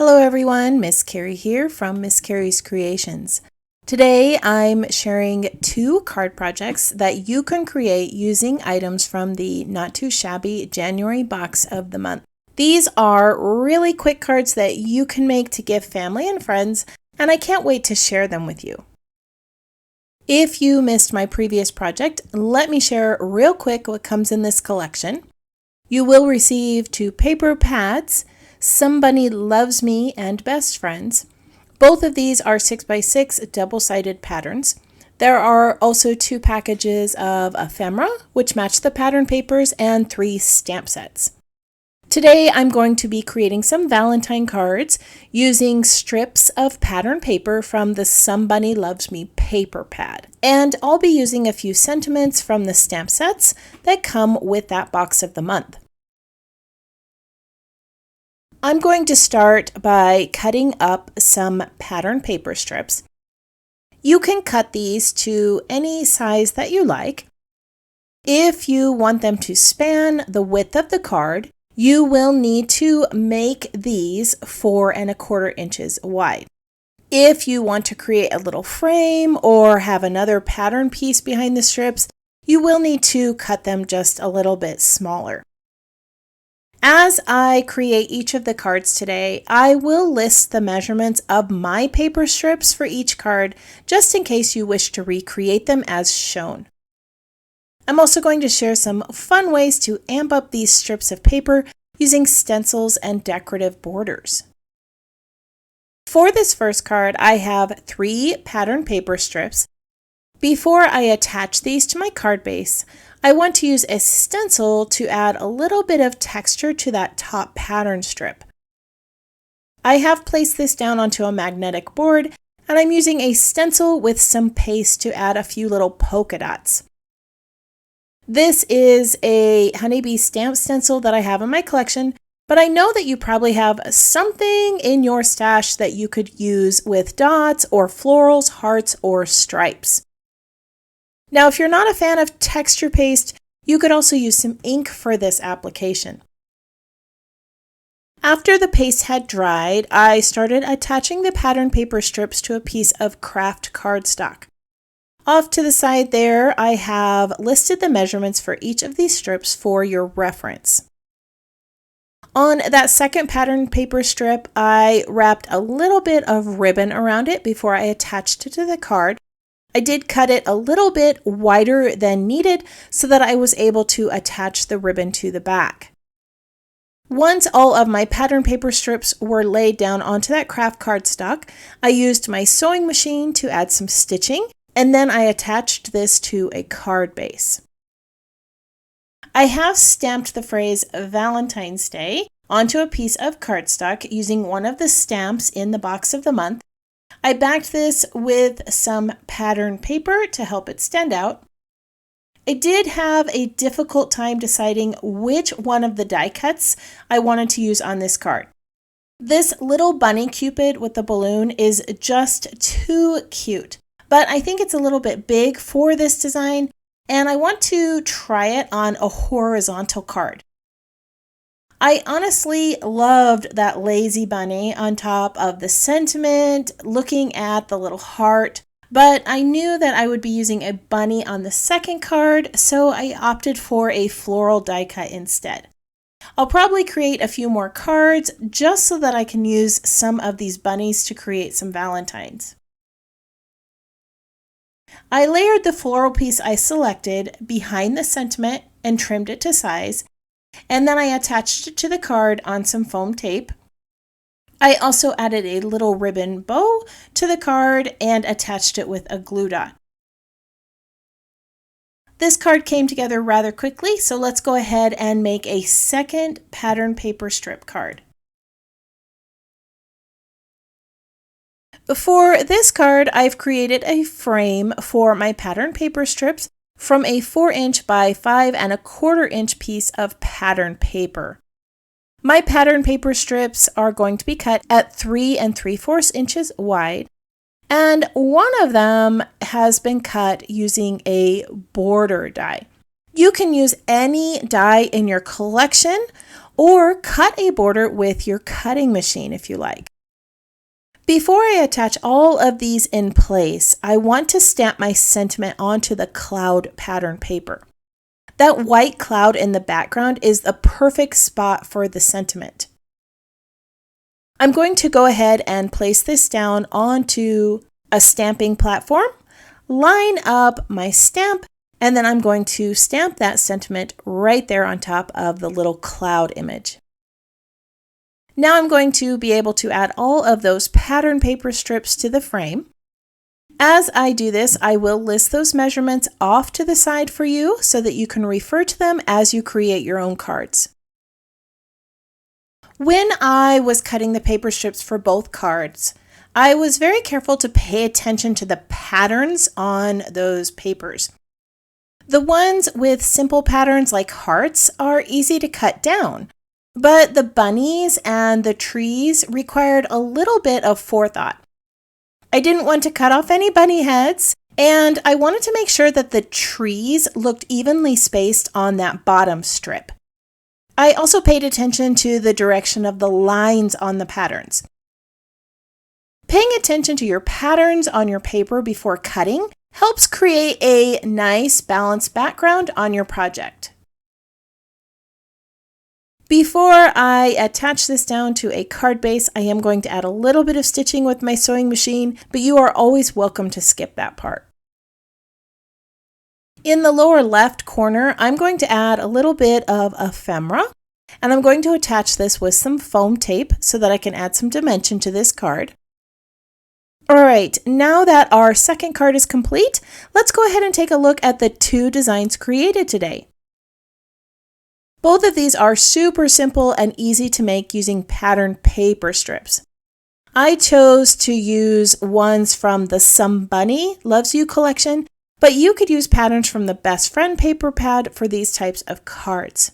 Hello everyone, Miss Carrie here from Miss Carrie's Creations. Today I'm sharing 2 card projects that you can create using items from the Not Too Shabby January box of the month. These are really quick cards that you can make to give family and friends, and I can't wait to share them with you. If you missed my previous project, let me share real quick what comes in this collection. You will receive 2 paper pads, Somebody Loves Me and Best Friends. Both of these are 6x6 double-sided patterns. There are also 2 packages of ephemera, which match the pattern papers, and 3 stamp sets. Today I'm going to be creating some Valentine cards using strips of pattern paper from the Somebody Loves Me paper pad. And I'll be using a few sentiments from the stamp sets that come with that box of the month. I'm going to start by cutting up some pattern paper strips. You can cut these to any size that you like. If you want them to span the width of the card, you will need to make these 4 1/4 inches wide. If you want to create a little frame or have another pattern piece behind the strips, you will need to cut them just a little bit smaller. As I create each of the cards today, I will list the measurements of my paper strips for each card, just in case you wish to recreate them as shown. I'm also going to share some fun ways to amp up these strips of paper using stencils and decorative borders. For this first card, I have 3 pattern paper strips. Before I attach these to my card base, I want to use a stencil to add a little bit of texture to that top pattern strip. I have placed this down onto a magnetic board, and I'm using a stencil with some paste to add a few little polka dots. This is a honeybee stamp stencil that I have in my collection, but I know that you probably have something in your stash that you could use with dots or florals, hearts, or stripes. Now, if you're not a fan of texture paste, you could also use some ink for this application. After the paste had dried, I started attaching the pattern paper strips to a piece of craft cardstock. Off to the side there, I have listed the measurements for each of these strips for your reference. On that second pattern paper strip, I wrapped a little bit of ribbon around it before I attached it to the card. I did cut it a little bit wider than needed so that I was able to attach the ribbon to the back. Once all of my pattern paper strips were laid down onto that craft cardstock, I used my sewing machine to add some stitching, and then I attached this to a card base. I have stamped the phrase Valentine's Day onto a piece of cardstock using one of the stamps in the box of the month. I backed this with some pattern paper to help it stand out. I did have a difficult time deciding which one of the die cuts I wanted to use on this card. This little bunny cupid with the balloon is just too cute, but I think it's a little bit big for this design, and I want to try it on a horizontal card. I honestly loved that lazy bunny on top of the sentiment, looking at the little heart, but I knew that I would be using a bunny on the second card, so I opted for a floral die cut instead. I'll probably create a few more cards just so that I can use some of these bunnies to create some Valentines. I layered the floral piece I selected behind the sentiment and trimmed it to size, and then I attached it to the card on some foam tape. I also added a little ribbon bow to the card and attached it with a glue dot. This card came together rather quickly, so let's go ahead and make a second pattern paper strip card. For this card, I've created a frame for my pattern paper strips from a 4-inch by 5 1/4 inch piece of pattern paper. My pattern paper strips are going to be cut at 3 3/4 inches wide, and one of them has been cut using a border die. You can use any die in your collection or cut a border with your cutting machine if you like. Before I attach all of these in place, I want to stamp my sentiment onto the cloud pattern paper. That white cloud in the background is the perfect spot for the sentiment. I'm going to go ahead and place this down onto a stamping platform, line up my stamp, and then I'm going to stamp that sentiment right there on top of the little cloud image. Now I'm going to be able to add all of those pattern paper strips to the frame. As I do this, I will list those measurements off to the side for you so that you can refer to them as you create your own cards. When I was cutting the paper strips for both cards, I was very careful to pay attention to the patterns on those papers. The ones with simple patterns like hearts are easy to cut down, but the bunnies and the trees required a little bit of forethought. I didn't want to cut off any bunny heads, and I wanted to make sure that the trees looked evenly spaced on that bottom strip. I also paid attention to the direction of the lines on the patterns. Paying attention to your patterns on your paper before cutting helps create a nice balanced background on your project. Before I attach this down to a card base, I am going to add a little bit of stitching with my sewing machine, but you are always welcome to skip that part. In the lower left corner, I'm going to add a little bit of ephemera, and I'm going to attach this with some foam tape so that I can add some dimension to this card. All right, now that our second card is complete, let's go ahead and take a look at the two designs created today. Both of these are super simple and easy to make using pattern paper strips. I chose to use ones from the Some Bunny Loves You collection, but you could use patterns from the Best Friend paper pad for these types of cards.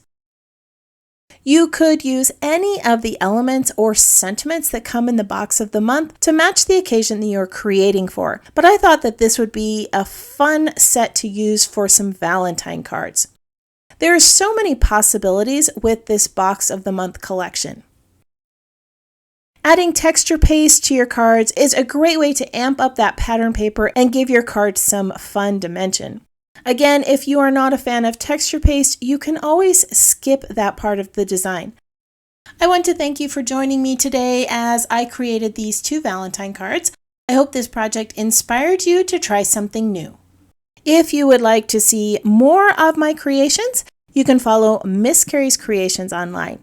You could use any of the elements or sentiments that come in the box of the month to match the occasion that you're creating for, but I thought that this would be a fun set to use for some Valentine cards. There are so many possibilities with this box of the month collection. Adding texture paste to your cards is a great way to amp up that pattern paper and give your cards some fun dimension. Again, if you are not a fan of texture paste, you can always skip that part of the design. I want to thank you for joining me today as I created these two Valentine cards. I hope this project inspired you to try something new. If you would like to see more of my creations, you can follow Miss Carrie's Creations online.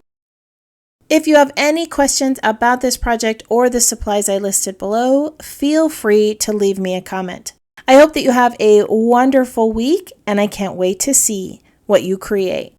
If you have any questions about this project or the supplies I listed below, feel free to leave me a comment. I hope that you have a wonderful week, and I can't wait to see what you create.